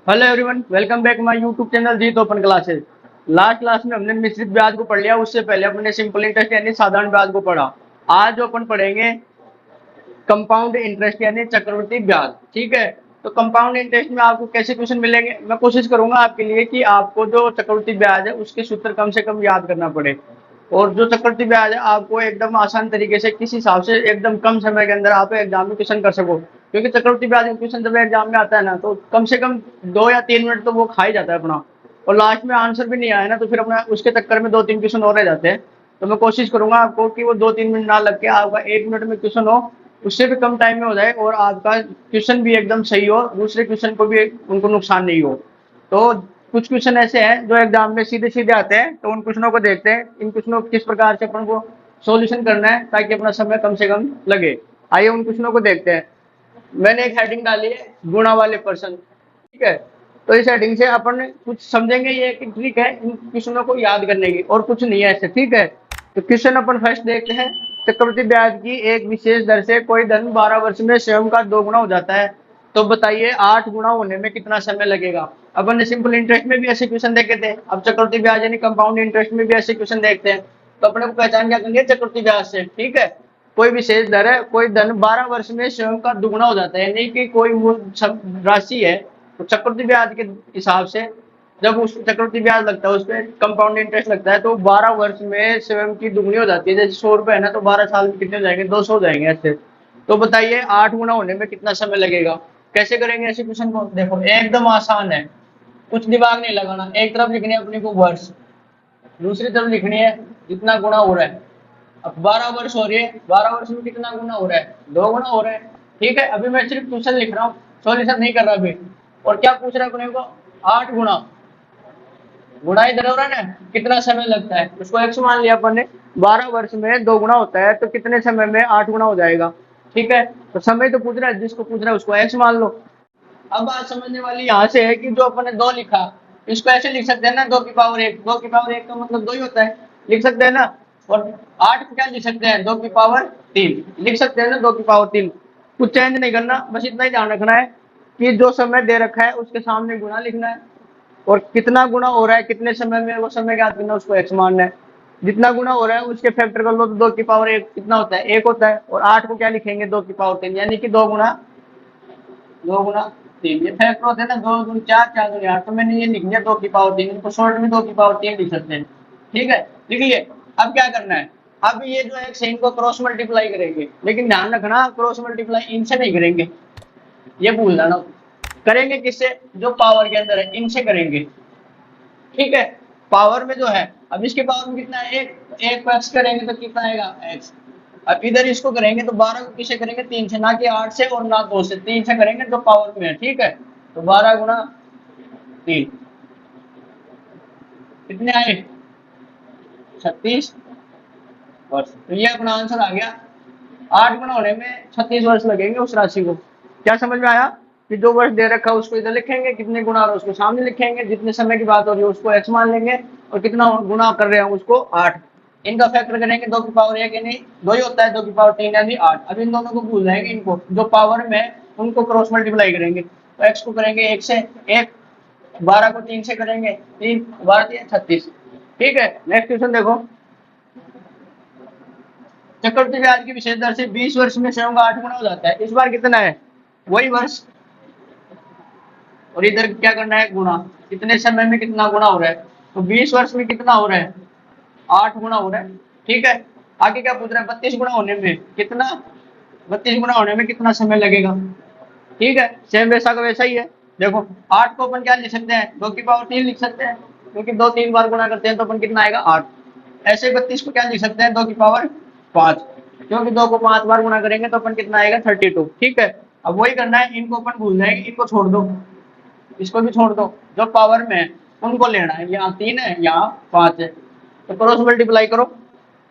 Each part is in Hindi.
Hello everyone, welcome back my YouTube channel Jeet open classes. Last class में हमने मिश्रित ब्याज को पढ़ लिया। उससे पहले अपने सिंपल इंटरेस्ट यानी साधारण ब्याज को पढ़ा। आज जो अपन पढ़ेंगे कंपाउंड इंटरेस्ट यानी चक्रवृद्धि ब्याज। ठीक है, तो कंपाउंड इंटरेस्ट में आपको कैसे क्वेश्चन मिलेंगे, मैं कोशिश करूंगा आपके लिए कि आपको जो चक्रवृद्धि ब्याज है उसके सूत्र कम से कम याद करना पड़े। और जो चक्रवृद्धि ब्याज है आपको एकदम आसान तरीके से किस हिसाब से एकदम कम समय के अंदर आप एग्जाम में क्वेश्चन कर सको, क्योंकि चक्रवृद्धि ब्याज का क्वेश्चन जब एग्जाम में आता है ना तो कम से कम 2 या 3 मिनट तो वो खा ही जाता है अपना। और लास्ट में आंसर भी नहीं आया ना तो फिर अपना उसके चक्कर में 2-3 क्वेश्चन और रह जाते हैं। तो मैं कोशिश करूंगा आपको कि वो 2-3 मिनट ना लग के आपका 1 मिनट में क्वेश्चन हो, उससे भी कम टाइम में हो जाए और आपका क्वेश्चन भी एकदम सही हो, दूसरे क्वेश्चन को भी उनको नुकसान नहीं हो। तो कुछ क्वेश्चन ऐसे हैं जो एग्जाम में सीधे सीधे आते हैं, तो उन क्वेश्चनों को देखते हैं। इन क्वेश्चनों को किस प्रकार से अपन को सॉल्यूशन करना है ताकि अपना समय कम से कम लगे। आइए उन क्वेश्चनों को देखते हैं। मैंने एक हेडिंग डाली है, गुणा वाले पर्सन। ठीक है, तो इस हेडिंग से अपन कुछ समझेंगे, ये कि ट्रिक है इन क्वेश्चनों को याद करने की और कुछ नहीं है ऐसे। ठीक है, तो क्वेश्चन अपन फर्स्ट देखते हैं। चक्रवृद्धि ब्याज की एक विशेष दर से कोई धन 12 वर्ष में स्वयं का 2 गुना हो जाता है, तो बताइए 8 गुना होने में कितना समय लगेगा। अपन ने सिंपल इंटरेस्ट में भी ऐसे क्वेश्चन देखे थे, अब चक्रवृद्धि ब्याज यानी कंपाउंड इंटरेस्ट में भी ऐसे क्वेश्चन देखते हैं। तो अपने को पहचान क्या करेंगे चक्रवृद्धि ब्याज से। ठीक है, कोई विशेष दर है, कोई धन 12 वर्ष में स्वयं का दुगुना हो जाता है, यानी कि कोई मूल राशि है, तो चक्रवृद्धि ब्याज के हिसाब से जब उस चक्रवृद्धि ब्याज लगता है, उस पर कंपाउंड इंटरेस्ट लगता है, तो 12 वर्ष में स्वयं की दुगनी हो जाती है। जैसे 100 रुपए है ना, तो 12 साल में कितने हो जाएंगे, 200 हो जाएंगे ऐसे। तो बताइए 8 गुना होने में कितना समय लगेगा। कैसे करेंगे ऐसे क्वेश्चन को, देखो एकदम आसान है, कुछ दिमाग नहीं लगाना। एक तरफ लिखनी है अपने को वर्ष, दूसरी तरफ लिखनी है जितना गुना हो रहा है। अब 12 वर्ष हो रही है, 12 वर्ष में कितना गुना हो रहा है, 2 गुना हो रहा है। ठीक है, अभी मैं सिर्फ क्वेश्चन लिख रहा हूँ, सॉल्यूशन नहीं कर रहा अभी। और क्या पूछ रहा है अपने को, 8 गुना। गुणा इधर हो रहा है ना, कितना समय लगता है, उसको एक्स मान लिया अपन ने। 12 वर्ष में 2 गुना होता है, तो कितने समय में 8 गुना हो जाएगा। ठीक है, तो समय तो पूछ रहा है, जिसको पूछ रहा है उसको एक्स मान लो। अब बात समझने वाली यहाँ से है कि जो अपन ने 2 लिखा, इसको ऐसे लिख सकते हैं ना, 2 की पावर 1। 2 की पावर 1 का मतलब 2 ही होता है, लिख सकते हैं ना। और 8 को क्या लिख सकते हैं, 2 की पावर 3 लिख सकते हैं ना, 2 की पावर 3। कुछ चेंज नहीं करना, बस इतना ही ध्यान रखना है कि जो समय दे रखा है उसके सामने गुना लिखना है, और कितना गुना हो रहा है कितने समय में वो समय ज्ञात करना, उसको एक्स मानना है। जितना गुना हो रहा है उसके फैक्टर कर लो, तो 2 की पावर 1 कितना होता है, 1 होता है। और 8 को क्या लिखेंगे, 2 की पावर 3, यानी कि 2 गुना 3। ये फैक्टर होते हैं ना, 2 दूनी 4, 4 दूनी 8, तो मैंने ये लिख दिया 2 की पावर 3। इनको शॉर्ट में 2 की पावर 3 लिख सकते हैं। ठीक है, लिख लिए। अब क्या करना है, अब ये जो है इनको क्रॉस मल्टीप्लाई करेंगे, लेकिन ध्यान रखना क्रॉस मल्टीप्लाई इनसे नहीं करेंगे, ये भूल जाना। करेंगे किससे, जो पावर के अंदर है इनसे करेंगे। ठीक है, पावर में जो है, अब इसके पावर में कितना है, एक एक को एक्स करेंगे तो कितना आएगा, एक्स। अब इधर इसको करेंगे तो 12 को किसे करेंगे, 3 से, ना कि 8 से और ना 2 से, 3 से करेंगे जो पावर में है। ठीक है, तो 12 गुना 3 कितने आए, 36 वर्ष। तो ये अपना आंसर आ गया। 8 गुना होने में 36 वर्ष लगेंगे उस राशि को। क्या समझ में आया कि जो वर्ष दे रखा है उसको इधर लिखेंगे, कितने गुना हो रहा है उसको सामने लिखेंगे, जितने समय की बात हो रही है उसको एक्स मान लेंगे, और कितना गुना कर रहे हैं उसको 8। इनका फैक्टर करेंगे, 2 की पावर 1 यानी 2 ही होता है, 2 की पावर 3 यानी 8। अब इन दोनों को भूल जाएंगे, इनको जो पावर में है उनको क्रॉस मल्टीप्लाई करेंगे, तो एक्स को करेंगे 1 से, 1, 12 को 3 से करेंगे, 3 12 36। ठीक है, नेक्स्ट क्वेश्चन देखो। चक्रवृद्धि ब्याज की विशेष दर से 20 वर्ष में स्वयं का 8 गुना हो जाता है। इस बार कितना है, वही वर्ष, और इधर क्या करना है, गुना, कितने समय में कितना गुना हो रहा है। तो 20 वर्ष में कितना हो रहा है, 8 गुना हो रहा है। ठीक है, आगे क्या पूछ रहा है, 32 गुना होने में कितना, 32 गुना होने में कितना समय लगेगा। ठीक है, सेम वैसा का वैसा ही है। देखो 8 को अपन क्या लिख सकते हैं, 2 की पावर 3 लिख सकते हैं, क्योंकि 2 3 बार गुना करते हैं तो अपन कितना आएगा, 8। ऐसे 32 को क्या लिख सकते हैं, 2 की पावर 5, क्योंकि 2 को 5 बार गुना करेंगे तो अपन कितना आएगा, 32। ठीक है, अब वही करना है, इनको अपन भूल जाएंगे, इनको छोड़ दो, इसको भी छोड़ दो, जो पावर में है उनको लेना है। यहाँ 3 है, यहाँ 5 है, तो क्रॉस मल्टीप्लाई करो।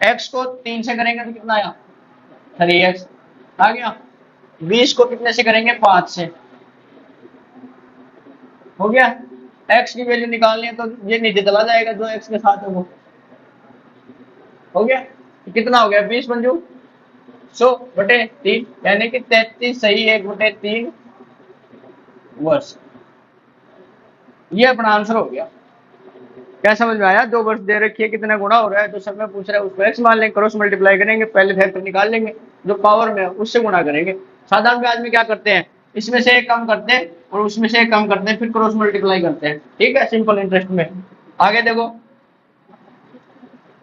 एक्स को 3 से करेंगे तो कितना आया, 3x आ गया। 20 को कितने से करेंगे, 5 से, हो गया। एक्स की वैल्यू निकालनी है तो ये नीचे चला जाएगा, जो एक्स के साथ है वो, हो गया। तो कितना हो गया, 20 × 100/3, यानी कि 33 सही 1/3 वर्ष। ये अपना आंसर हो गया। क्या समझ में आया? 2 वर्ष दे रखी है, कितना गुणा हो रहा है, तो समय पूछ रहा है, उसको एक्स मान लेंगे, क्रॉस मल्टीप्लाई करेंगे, पहले फैक्टर निकाल लेंगे, जो पावर में है उससे गुणा करेंगे। साधारण ब्याज में क्या करते हैं, इसमें से एक कम करते हैं और उसमें से एक कम करते हैं, फिर क्रॉस मल्टीप्लाई करते हैं। ठीक है, सिंपल इंटरेस्ट में। आगे देखो,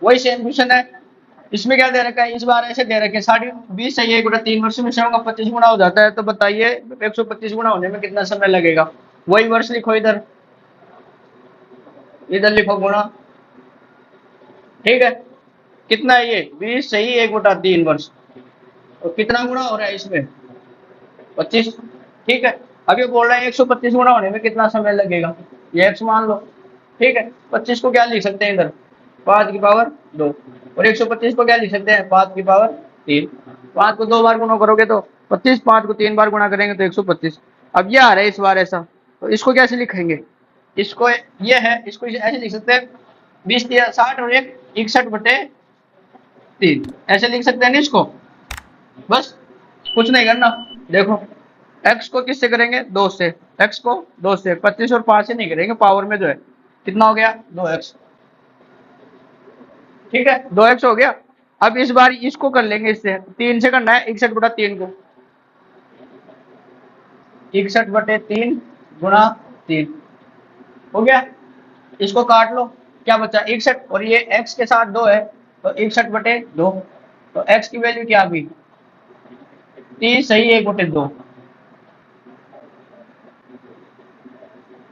वही सेम क्वेश्चन है। इसमें क्या दे रखा है, इस बार ऐसे दे रखे 20 सही है गुणा 3 वर्ष में से होगा 25 गुणा हो जाता है, तो बताइए 125 गुणा होने में कितना समय लगेगा। वही वर्ष लिखो इधर, इधर लिखो गुणा। ठीक है, कितना है ये 20 सही 1/3 वर्ष, और कितना गुणा हो रहा है इसमें 25। ठीक है, अब ये बोल रहा है 125 गुणा होने में कितना समय लगेगा, ये एक्स मान लो। ठीक है, 25 को क्या लिख सकते हैं इधर 5 की पावर 2, और 125 को क्या लिख सकते हैं 5 की पावर 3। 5 को 2 बार गुणा करोगे तो 25, 5 को 3 बार गुणा करेंगे तो 125। अब ये आ रहा है इस बार ऐसा, तो इसको कैसे लिखेंगे, इसको ये है, इसको ऐसे लिख सकते हैं 20 60 और 1 61/3, ऐसे लिख सकते हैं ना इसको। बस कुछ नहीं करना। देखो, एक्स को किससे करेंगे 2 से, एक्स को 2 से, 25 और 5 से नहीं करेंगे, पावर में जो है कितना हो गया 2x। ठीक है, 2x हो गया। अब इस बार इसको कर लेंगे, इससे 3 से करना है 61/3 को, 61/3 गुणा 3 हो गया। इसको काट लो, क्या बचा 61, और ये x के साथ 2 है तो 61/2, तो x की वैल्यू क्या आ गई 30 सही 1/2,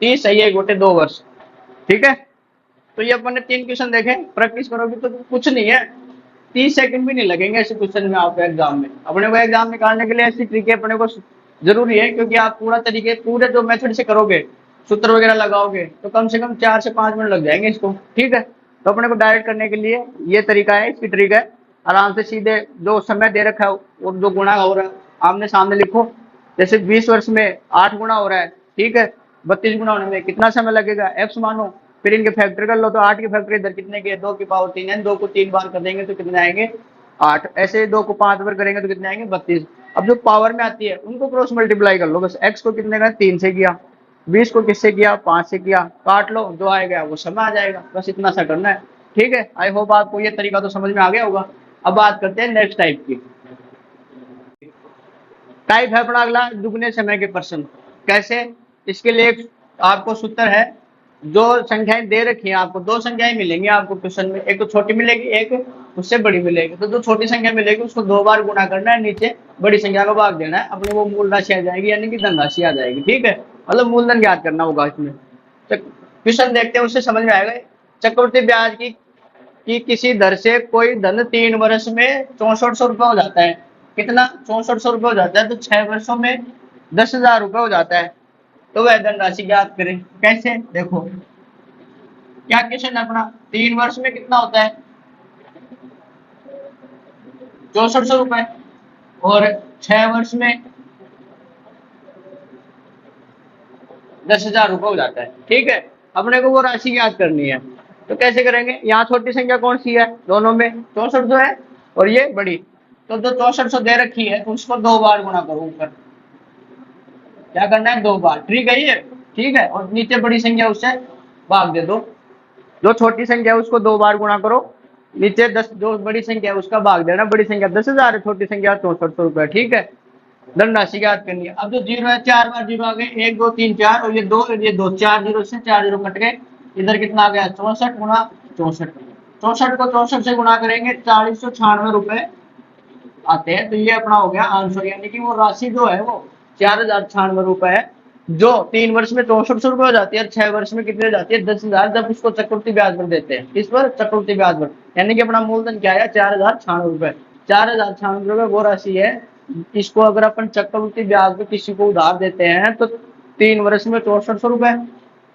30 सही 1/2 वर्ष। ठीक है, तो ये अपन ने 3 क्वेश्चन देखे, प्रैक्टिस करोगे तो कुछ नहीं है, 30 सेकंड भी नहीं लगेंगे ऐसे क्वेश्चन में आपको एग्जाम में। अपने को एग्जाम निकालने के लिए ऐसी ट्रिक अपने को जरूरी है, क्योंकि आप पूरा तरीके पूरे जो मेथड से करोगे, सूत्र वगैरह लगाओगे, तो कम से कम 4 से 5 मिनट लग जाएंगे इसको। ठीक है, तो अपने को डायरेक्ट करने के लिए ये तरीका है, इसकी ट्रिक है, आराम से सीधे जो समय दे रखा है और जो गुणा हो रहा है आमने सामने लिखो। जैसे 20 वर्ष में 8 गुणा हो रहा है, ठीक है, 32 गुणा होने में कितना समय लगेगा एक्स मानो, फिर इनके फैक्टर कर लो, तो 8 की फैक्टर इधर कितने के 2 की पावर 3 है, 2 को 3 बार कर देंगे तो कितने आएंगे 8, ऐसे 2 को 5 बार करेंगे तो कितने आएंगे 32। अब जो पावर में आती है उनको क्रॉस मल्टीप्लाई कर लो, बस एक्स को कितने का 3 से किया, 20 को किससे किया 5 से किया, काट लो, जो आएगा वो समय आ जाएगा, बस इतना सा करना है। ठीक है, आई होप आपको ये तरीका तो समझ में आ गया होगा। अब बात करते हैं नेक्स्ट टाइप की। टाइप है अपना अगला दुगने समय के प्रश्न। कैसे, इसके लिए एक आपको सूत्र है, जो संख्याएं दे रखी हैं आपको, 2 संख्याएं मिलेंगी आपको क्वेश्चन में, एक तो छोटी मिलेगी, एक उससे बड़ी मिलेगी, तो जो छोटी संख्या मिलेगी उसको 2 बार गुणा करना है, नीचे बड़ी संख्या को भाग देना है, अपने वो मूल राशि आ जाएगी, यानी कि धन राशि आ जाएगी। ठीक है, मतलब मूलधन याद करना होगा इसमें। तो क्वेश्चन देखते हैं, उससे समझ में आएगा। चक्रवृद्धि ब्याज की किसी दर से कोई धन 3 वर्ष में 6400 रुपये हो जाता है, कितना 6400 रुपये हो जाता है, तो 6 वर्षों में 10,000 रुपये हो जाता है, तो वह धन राशि ज्ञात करें। कैसे, देखो क्या क्वेश्चन है अपना, 3 वर्ष में कितना होता है 6400 रुपये, और 6 वर्ष में 10,000 रुपये हो जाता है। ठीक है, अपने को वो राशि ज्ञात करनी है, तो कैसे करेंगे, यहाँ छोटी संख्या कौन सी है दोनों में 6400 है, और ये बड़ी, तो जो 6400 दे रखी है उसको 2 बार गुणा करो ऊपर, क्या करना है 2 बार, ठीक है ये। ठीक है, और नीचे बड़ी संख्या उससे भाग दे दो, जो छोटी संख्या है उसको 2 बार गुणा करो, नीचे 10 जो बड़ी संख्या है उसका भाग देना, बड़ी संख्या 10,000 है, छोटी संख्या 6400 रुपये। ठीक है, धन राशि याद करनी है। अब जो जीरो है 4 बार जीरो आ गए, 1 2 3 4, और ये 2 और ये 2, 4 जीरो से 4 जीरो कट गए, इधर कितना आ गया 64 गुणा 64, 64 को 64 से गुणा करेंगे 4096 रुपये आते हैं, तो ये अपना हो गया आंसर, यानी कि वो राशि जो है वो 4096 रुपये है, जो 3 वर्ष में 6400 रुपये हो जाती है, और 6 वर्ष में कितने हो जाती है 10,000, जब उसको चक्रवृद्धि ब्याज पर देते हैं, इस पर चक्रवृद्धि ब्याज पर, यानी कि अपना मूलधन क्या है 4096 रुपये। 4096 रुपये वो राशि है, इसको अगर अपन चक्रवृद्धि ब्याज पर किसी को उधार देते हैं तो 3 वर्ष में 6400 रुपये,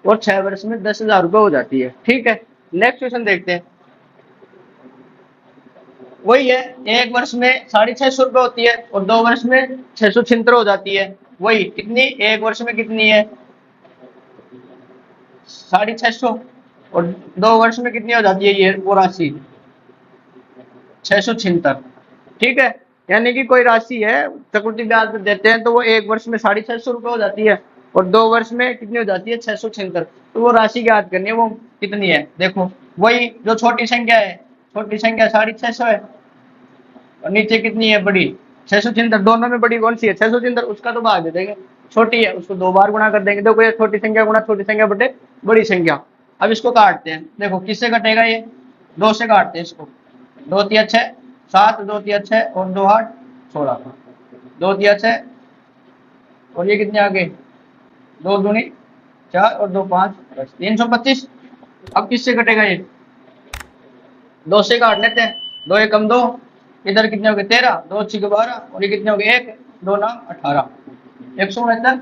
और 6 वर्ष में 10,000 रुपये हो जाती है। ठीक है, नेक्स्ट क्वेश्चन देखते हैं। वही है, 1 वर्ष में 650 रुपये होती है, और 2 वर्ष में 676 हो जाती है, वही कितनी 1 वर्ष में कितनी है 650, और 2 वर्ष में कितनी हो जाती है ये वो राशि 676। ठीक है, यानी कि कोई राशि है चक्रवृद्धि ब्याज पर देते हैं तो वो 1 वर्ष में 650 रुपये हो जाती है, और 2 वर्ष में कितनी हो जाती है 676। तो वो राशि याद करनी है, वो कितनी है देखो, वही जो छोटी संख्या है, छोटी संख्या 650 है, और नीचे कितनी है बड़ी 676। दोनों में बड़ी कौन सी है 676, उसका तो भाग दे देंगे, छोटी है उसको 2 बार गुणा कर देंगे। देखो ये छोटी संख्या गुणा छोटी संख्या बटे बड़ी संख्या। अब इसको काटते हैं, देखो किससे कटेगा, ये 2 से काटते हैं इसको। 2 तिया 6 7, 2 तिया 6 और 2 8 16, 2 तिया 6 और ये कितने आ गए 2 दूनी 4 और 2 5 325। अब किससे कटेगा ये 2 से काट लेते हैं, 2 एकम 2, इधर कितने हो गए 13, 2 6 12 और ये कितने हो गए 1 2 9 18, 169।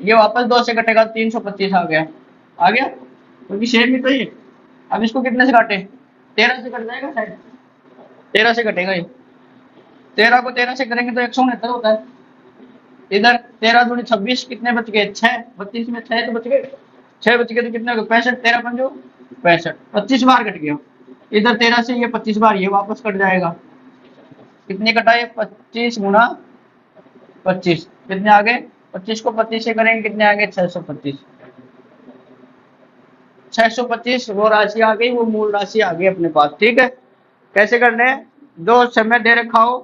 ये वापस 2 से कटेगा 325 आ गया क्योंकि शेर भी तो ये। अब इसको कितने से काटे 13 से कट जाएगा शायद, 13 से कटेगा ये, 13 को 13 से करेंगे तो 169 होता है। इधर 13 दूनी 26, कितने बच गए 6, 32 में 6 तो बच गए, 6 बच गए तो कितने हो गए 65, 13 पंजो 65, 25 बार कट गया। इधर 13 से ये 25 बार ये वापस कट जाएगा, कितने कटाए 25 गुना 25, कितने आ गए 25 को 25 से करेंगे कितने आ गए 625, 625 वो राशि आ गई, वो मूल राशि आ गई अपने पास। ठीक है, कैसे करने हैं, दो समय दे रखा हो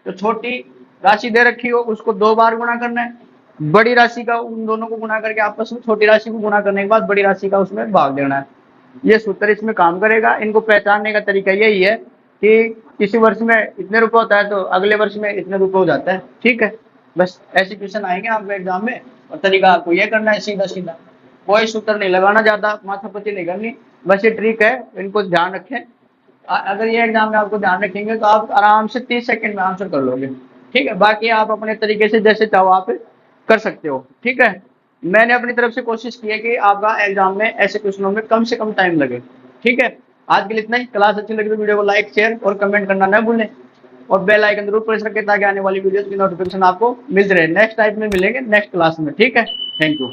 तो छोटी राशि दे रखी हो उसको 2 बार गुणा करना है, बड़ी राशि का उन दोनों को गुणा करके आपस में छोटी राशि को गुणा करने के बाद बड़ी राशि का उसमें भाग देना है। ये सूत्र इसमें काम करेगा। इनको पहचानने का तरीका यही है कि किसी वर्ष में इतने रुपए होता है तो अगले वर्ष में इतने रुपए हो जाता है। ठीक है, बस ऐसे क्वेश्चन आएंगे आपको एग्जाम में, और तरीका आपको ये करना है सीधा सीधा, कोई सूत्र नहीं लगाना, ज्यादा माथापच्ची नहीं करनी, बस ये ट्रिक है, इनको ध्यान रखें। अगर ये एग्जाम में आपको ध्यान रखेंगे तो आप आराम से 30 सेकंड में आंसर कर लोगे। ठीक है, बाकी आप अपने तरीके से जैसे चाहो आप कर सकते हो। ठीक है, मैंने अपनी तरफ से कोशिश की है कि आपका एग्जाम में ऐसे क्वेश्चनों में कम से कम टाइम लगे। ठीक है, आज के लिए इतना ही। क्लास अच्छी लगी तो वीडियो को लाइक शेयर और कमेंट करना न भूलें, और बेल आइकन जरूर प्रेस रखें ताकि आने वाली वीडियोस की नोटिफिकेशन आपको मिलती रहे। नेक्स्ट टाइप में मिलेंगे नेक्स्ट क्लास में। ठीक है, थैंक यू।